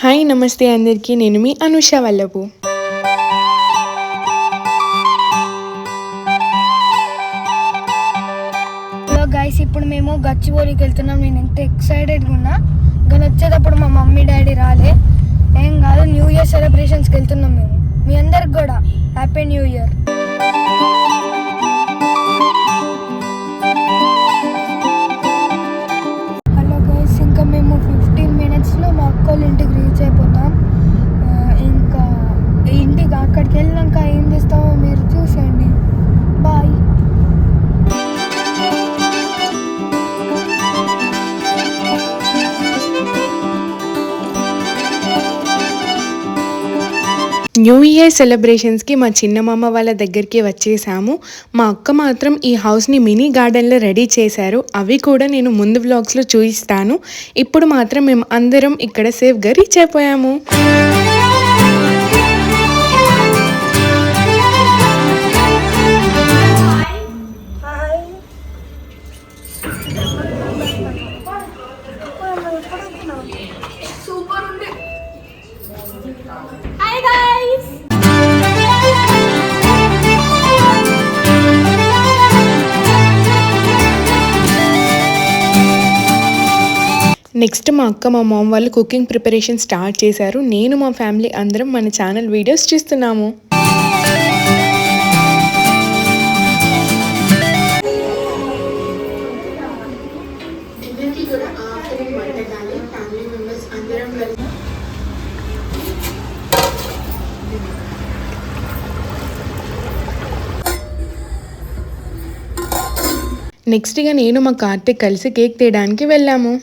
Hi నమస్తే అందరికీ, నేను మీ అనుష వల్లభు. హలో గైస్, ఇప్పుడు మేము గచ్చిబౌలికి వెళ్తున్నాం. నేను ఎంత ఎక్సైటెడ్గా ఉన్నా, కానీ వచ్చేటప్పుడు మా మమ్మీ డాడీ రాలే. ఏం కాదు, న్యూ ఇయర్ సెలబ్రేషన్స్కి వెళ్తున్నాం మేము. మీ అందరికి కూడా happy new year. Hello guys, ఇంకా మేము 15 minutesలో మా అక్కోళ్ళ ఇంటికి రీచ్ అయిపోతాం. ఇంకా ఇంటికి అక్కడికి వెళ్ళినాక ఏం చేస్తామో మీరు చూసేయండి. బాయ్. న్యూ ఇయర్ సెలబ్రేషన్స్కి మా చిన్నమామ వాళ్ళ దగ్గరికి వచ్చేసాము. మా అక్క మాత్రం ఈ హౌస్ని మినీ గార్డెన్లో రెడీ చేశారు. అవి కూడా నేను ముందు వ్లాగ్స్లో చూపిస్తాను. ఇప్పుడు మాత్రం మేము అందరం ఇక్కడ సేఫ్గా రీచ్ అయిపోయాము. నెక్స్ట్ మా అక్క మా మామ్ వాళ్ళు కుకింగ్ ప్రిపరేషన్ స్టార్ట్ చేశారు. నేను మా ఫ్యామిలీ అందరం మన ఛానల్ వీడియోస్ చూస్తున్నాము. నెక్స్ట్గా నేను మా కార్తిక్ కలిసి కేక్ తేయడానికి వెళ్ళాము.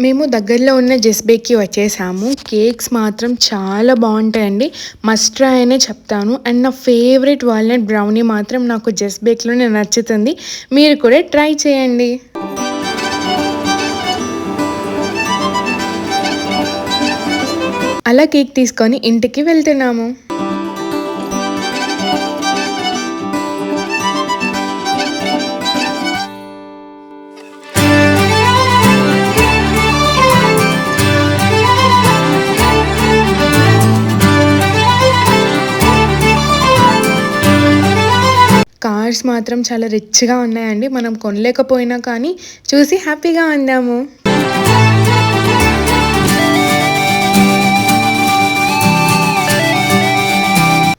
మేము దగ్గరలో ఉన్న జస్బేక్కి వచ్చేసాము. కేక్స్ మాత్రం చాలా బాగుంటాయండి, మస్ట్ ట్రై అనే చెప్తాను. అండ్ నా ఫేవరెట్ వాల్నట్ బ్రౌనీ మాత్రం నాకు జస్బేక్లోనే నచ్చుతుంది. మీరు కూడా ట్రై చేయండి. అలా కేక్ తీసుకొని ఇంటికి వెళ్తున్నాము. కార్స్ మాత్రం చాలా రిచ్గా ఉన్నాయండి. మనం కొనలేకపోయినా కానీ చూసి హ్యాపీగా ఉందాము.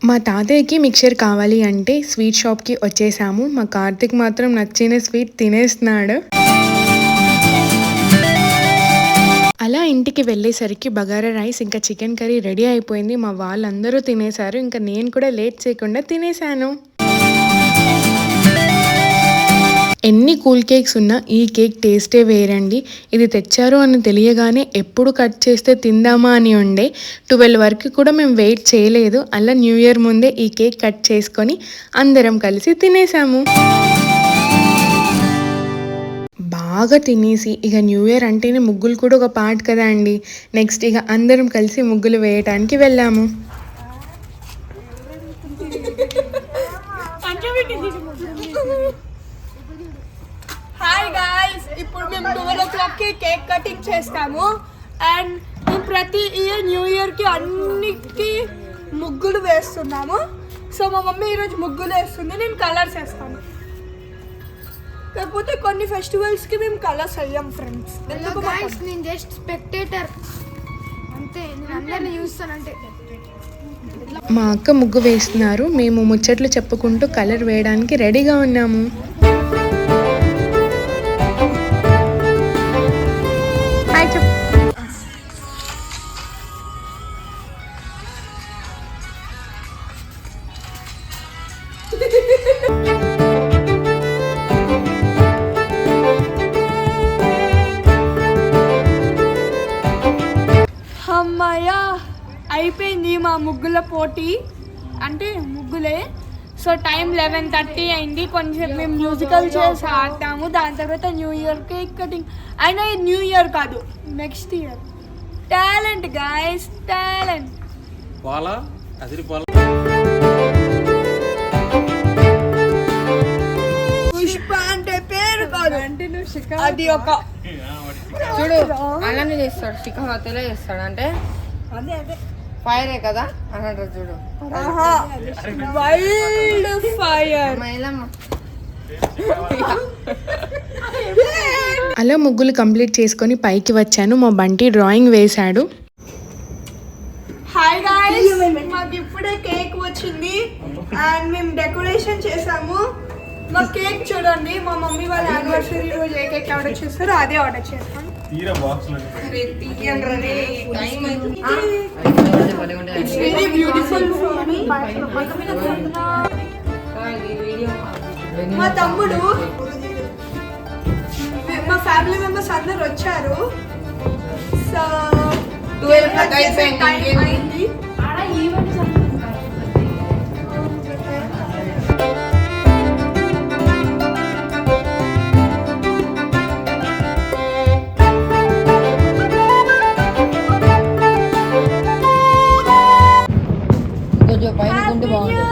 మా తాతయ్యకి మిక్చర్ కావాలి అంటే స్వీట్ షాప్కి వచ్చేసాము. మా కార్తిక్ మాత్రం నచ్చిన స్వీట్ తినేస్తున్నాడు. అలా ఇంటికి వెళ్ళేసరికి బగారా రైస్ ఇంకా చికెన్ కర్రీ రెడీ అయిపోయింది. మా వాళ్ళందరూ తినేశారు. ఇంకా నేను కూడా లేట్ చేయకుండా తినేశాను. ఎన్ని కూల్ కేక్స్ ఉన్నా ఈ కేక్ టేస్టే వేరండి. ఇది తెచ్చారు అని తెలియగానే ఎప్పుడు కట్ చేస్తే తిందామా అని ఉండే. 12 వరకు కూడా మేము వెయిట్ చేయలేదు. అలా న్యూ ఇయర్ ముందే ఈ కేక్ కట్ చేసుకొని అందరం కలిసి తినేసాము. బాగా తినేసి ఇక న్యూ ఇయర్ అంటేనే ముగ్గులు కూడా ఒక పార్ట్ కదా అండి. నెక్స్ట్ ఇక అందరం కలిసి ముగ్గులు వేయటానికి వెళ్ళాము. హాయ్ గాయ్స్, ఇప్పుడు మేము 12 o'clockకి కేక్ కటింగ్ చేస్తాము. అండ్ మేము ప్రతి ఇయర్ న్యూ ఇయర్కి అన్నిటికీ ముగ్గులు వేస్తున్నాము. సో మా మమ్మీ ఈరోజు ముగ్గులు వేస్తుంది, నేను కలర్స్ వేస్తాను. కాకపోతే కొన్ని ఫెస్టివల్స్కి మేము కలర్స్ వేయం ఫ్రెండ్స్. నేను జస్ట్ స్పెక్టేటర్ అంతే, నేను అందరినీ చూస్తానంటే. మా అక్క ముగ్గు వేస్తున్నారు. మేము ముచ్చట్లు చెప్పుకుంటూ కలర్ వేయడానికి రెడీగా ఉన్నాము. అమ్మయ్యా, అయిపోయింది మా ముగ్గుల పోటీ. అంటే ముగ్గులే. సో టైం 11:30 అయింది. కొంచెం మేము మ్యూజికల్ చైర్స్ ఆడతాము. దాని తర్వాత న్యూ ఇయర్ కేక్ కటింగ్. అయినా ఇది న్యూ ఇయర్ కాదు, next year. Talent guys, talent. Pushpa అంటే పేరు కాదు అది ఒక చూడు అలానే చేస్తాడు శిఖావతిలో చేస్తాడు అంటే అదే అదే ఫైరే కదా అని అంటారు చూడు వైల్డ్ ఫైర్ మహిళమ్మ అలా ముగ్గులు కంప్లీట్ చేసుకొని పైకి వచ్చాను. మా బంటి డ్రాయింగ్ వేశాడు. హాయ్ గాయ్స్, మాకు ఇప్పుడే కేక్ వచ్చింది అండ్ మేము డెకరేషన్ చేసాము. మా కేక్ చూడండి, మా మమ్మీ వాళ్ళ యానివర్సరీ రోజు ఏ కేక్ ఆర్డర్ చేస్తారో అదే ఆర్డర్ చేస్తాం. It's very beautiful for me. మా తమ్ముడు మా ఫ్యామిలీ మెంబర్స్ అందరు వచ్చారు. సో 12 అయిపోయింది. కొంచెం పైన ఉంటే బాగుంటుంది.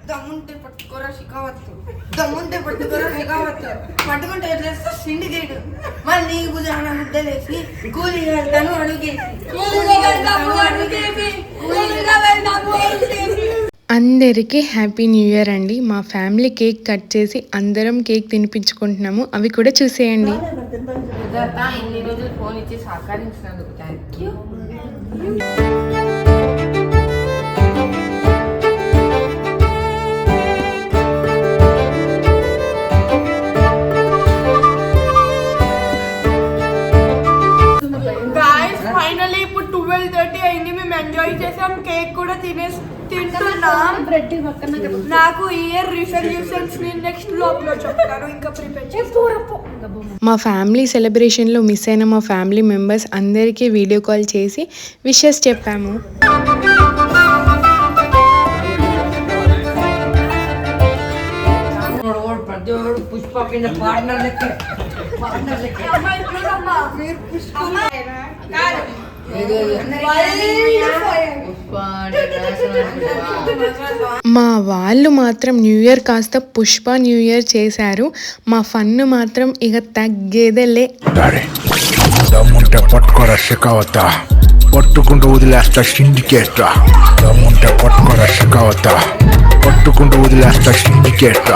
దమ్ముంటే పట్టుకోరా శిఖావత్తు, దమ్ముంటే పట్టుకోరా శిఖావత్తు, పట్టుకుంటే ఎట్లేస్తా సిండికేట్, మళ్ళీ నీ భుజాన ముద్దలేసి కూలిగా వెళ్తాను అడుగేసి. అందరికీ హ్యాపీ న్యూ ఇయర్ అండి. మా ఫ్యామిలీ కేక్ కట్ చేసి అందరం కేక్ తినిపించుకుంటున్నాము. అవి కూడా చూసేయండి. ఇన్ని రోజులు ఫోన్ ఇచ్చి సహకరించినందుకు థ్యాంక్ యూ. ఫైనల్లీ ఇప్పుడు 12:30 అయింది. మేము ఎంజాయ్ చేసాం, కేక్ కూడా తింటున్నాం. నాకు ఇయర్ రిజల్యూషన్స్ ని నెక్స్ట్ బ్లాగ్ లో చెప్తాను. ఇంకా ప్రిపేర్ చేసుకో. మా ఫ్యామిలీ సెలబ్రేషన్లో మిస్ అయిన మా ఫ్యామిలీ మెంబర్స్ అందరికీ వీడియో కాల్ చేసి విషెస్ చెప్పాము. పుష్ప కింద పార్ట్నర్ లెక్క మా వాళ్ళు మాత్రం న్యూ ఇయర్ కాస్త పుష్ప న్యూ ఇయర్ చేశారు. మా ఫన్ మాత్రం ఇక తగ్గేదేలే. దమ్ముంటే పట్టుకోరా శిఖావత, పట్టుకుంటూ వదిలేస్తా సిండికేట్. దమ్ముంటే పట్టుకోరా శిఖావత, పట్టుకుంటూ వదిలేస్తా సిండికేట్.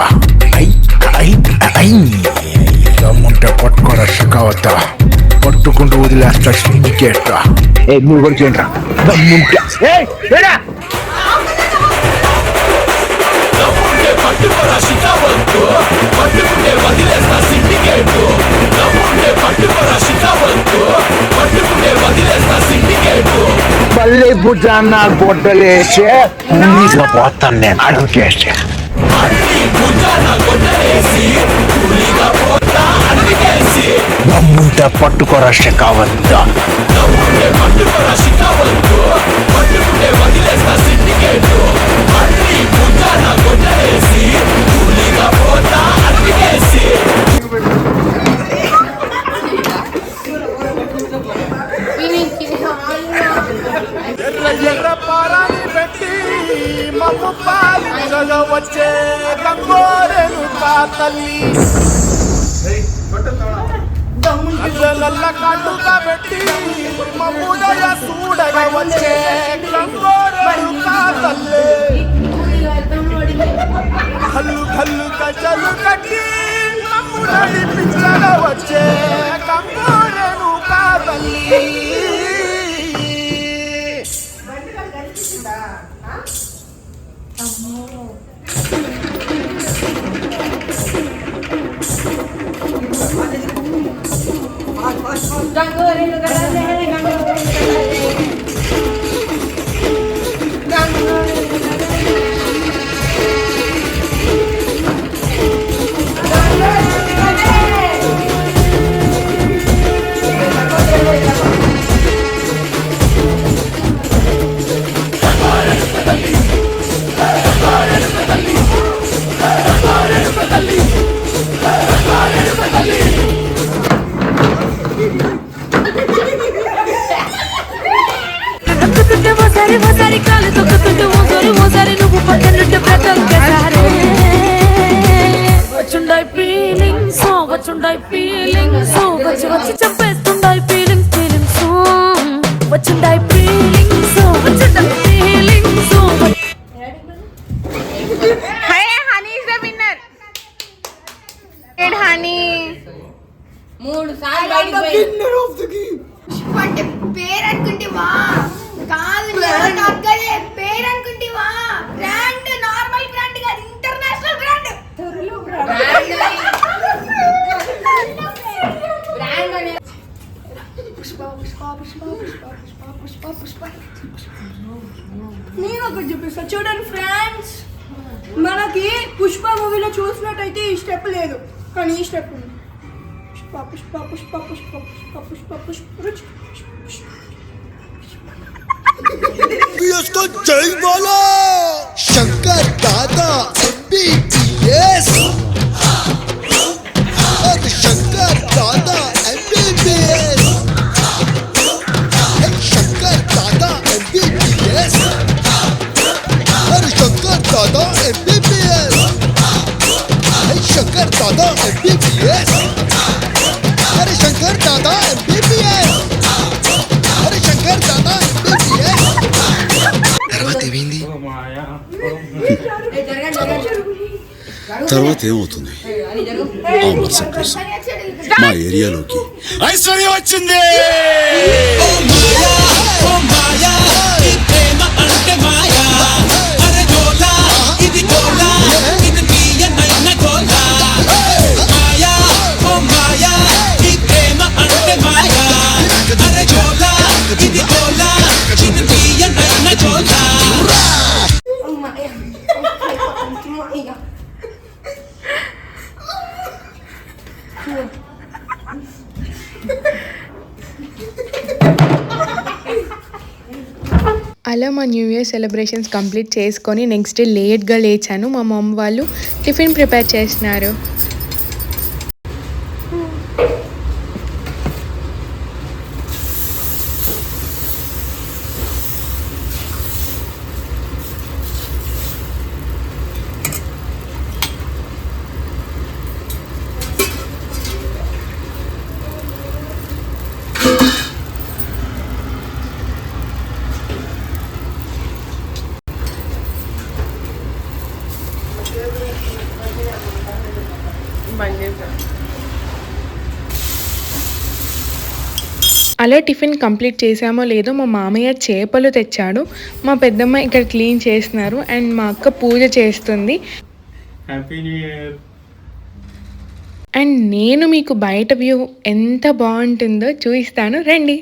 దమ్ముంటే పట్టుకోరా శిఖావత, పట్టుకుంటూ వదిలేస్తా సిండికేట్. నువ్వు కూడా చేయండి రా దమ్ముంటే. మళ్ళీ భుజాన్న గొడ్డలేసి పోతాను నేను అడుగుకేసి. దమ్ముంటే పట్టుకోరా శిఖావత, ఎర్ర పారాని పెట్టి మమ్ము పాలించ తల్లి అల్లెలల్ల కట్టుగా పెట్టి మమ్ముదయ చూడగా వచ్చే కంగోరెడు కా తల్లి కల్లు కల్లు కచ్చలు కట్టి మమ్ము నడిపించగా వచ్చే కంగోరెడు కా తల్లి మోసారి కాలు తొక్కుతుంటే మోసారి నువ్వు పక్కనుంటే బ్రతొక్కసారి వచ్చుండాయి ఫీలింగ్స్ వచ్చి వచ్చి చంపేస్తుండాయి ఫీలింగ్స్ వచ్చుండాయి feelings Honey is the winner. Honey 3 సార్లు బయటికి పోయి అంటే పేరు అనుకుంటివా కాదు అక్కడే పేరు అనుకుంటివా బ్రాండ్ నార్మల్ బ్రాండ్ కాదు ఇంటర్నేషనల్ బ్రాండ్ నేను ఒకటి చూపిస్తా చూడండి ఫ్రెండ్స్, మనకి పుష్ప మూవీలో చూసినట్టయితే ఈ స్టెప్ లేదు, కానీ ఈ స్టెప్ ఉంది. పుష్ప పుష్ప పుష్ప పుష్ప పుష్ప పుష్ప పుష్ప పుష్ప इसको जय बोलो शंकर दादा MBBS और शंकर दादा MBBS शंकर दादा MBBS और शंकर दादा MBBS शंकर दादा MBBS अरे शंकर दादा MBBS अरे शंकर दादा MBBS తర్వాత ఏమవుతుంది ఆ మరుసటి రోజు మా ఏరియాలోకి ఐశ్వర్య వచ్చింది. అలా మా న్యూ ఇయర్ సెలబ్రేషన్స్ కంప్లీట్ చేసుకొని నెక్స్ట్ డే లేట్గా లేచాను. మా మమ్మీ వాళ్ళు టిఫిన్ ప్రిపేర్ చేస్తున్నారు. అలా టిఫిన్ కంప్లీట్ చేసామో లేదో మా మామయ్య చేపలు తెచ్చాడు. మా పెద్దమ్మ ఇక్కడ క్లీన్ చేస్తున్నారు అండ్ మా అక్క పూజ చేస్తుంది. అండ్ నేను మీకు బయట వ్యూ ఎంత బాగుంటుందో చూపిస్తాను రండి.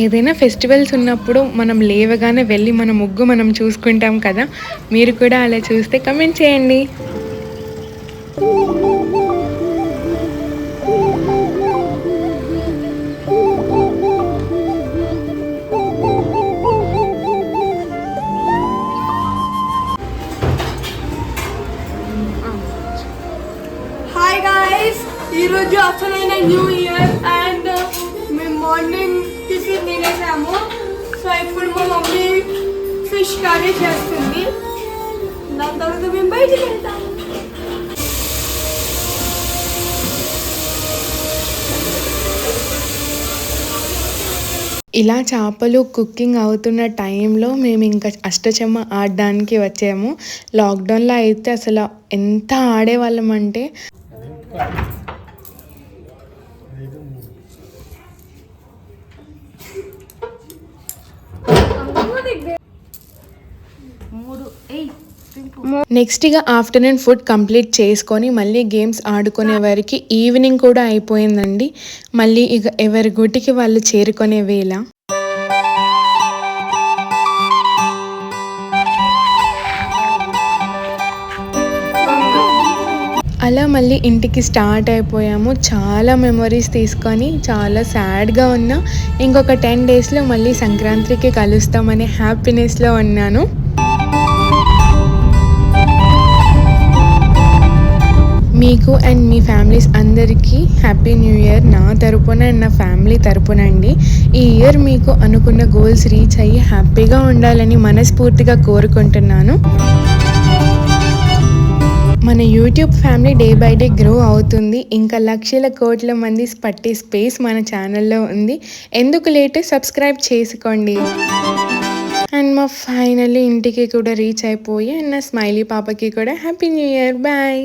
ఏదైనా ఫెస్టివల్స్ ఉన్నప్పుడు మనం లేవగానే వెళ్ళి మన ముగ్గు మనం చూసుకుంటాం కదా, మీరు కూడా అలా చూస్తే కమెంట్ చేయండి. గైస్ ఈరోజు అసలైన న్యూ ఇయర్ అండ్ మేము మార్నింగ్ టిఫిన్ తినేసాము. సో ఇప్పుడు మా మమ్మీ ఫిష్ కర్రీ చేస్తుంది. దాని తర్వాత మేము బయటికి వెళ్తాము. ఇలా చేపలు కుకింగ్ అవుతున్న టైంలో మేము ఇంకా అష్టచమ్మ ఆడడానికి వచ్చాము. లాక్డౌన్లో అయితే అసలు ఎంత ఆడేవాళ్ళం అంటే నెక్స్ట్ ఇక ఆఫ్టర్నూన్ ఫుడ్ కంప్లీట్ చేసుకొని మళ్ళీ గేమ్స్ ఆడుకునే వరకు ఈవినింగ్ కూడా అయిపోయిందండి. మళ్ళీ ఇక ఎవరి గుటికి వాళ్ళు చేరుకునే వేళ. అలా మళ్ళీ ఇంటికి స్టార్ట్ అయిపోయాము. చాలా మెమొరీస్ తీసుకొని చాలా సాడ్గా ఉన్నా. ఇంకొక 10 డేస్లో మళ్ళీ సంక్రాంతికి కలుస్తామనే హ్యాపీనెస్లో ఉన్నాను. మీకు అండ్ మీ ఫ్యామిలీస్ అందరికీ హ్యాపీ న్యూ ఇయర్ నా తరపున అండ్ నా ఫ్యామిలీ తరపున అండి. ఈ ఇయర్ మీకు అనుకున్న గోల్స్ రీచ్ అయ్యి హ్యాపీగా ఉండాలని మనస్ఫూర్తిగా కోరుకుంటున్నాను. మన YouTube family day by day grow అవుతుంది. ఇంకా లక్షల కోట్ల మంది పట్టే స్పేస్ మన ఛానల్లో ఉంది. ఎందుకు లేట్, సబ్స్క్రైబ్ చేసుకోండి. అండ్ మా ఫైనల్లీ ఇంటికి కూడా రీచ్ అయిపోయి అండ్ నా స్మైలీ పాపకి కూడా హ్యాపీ న్యూ ఇయర్. బాయ్.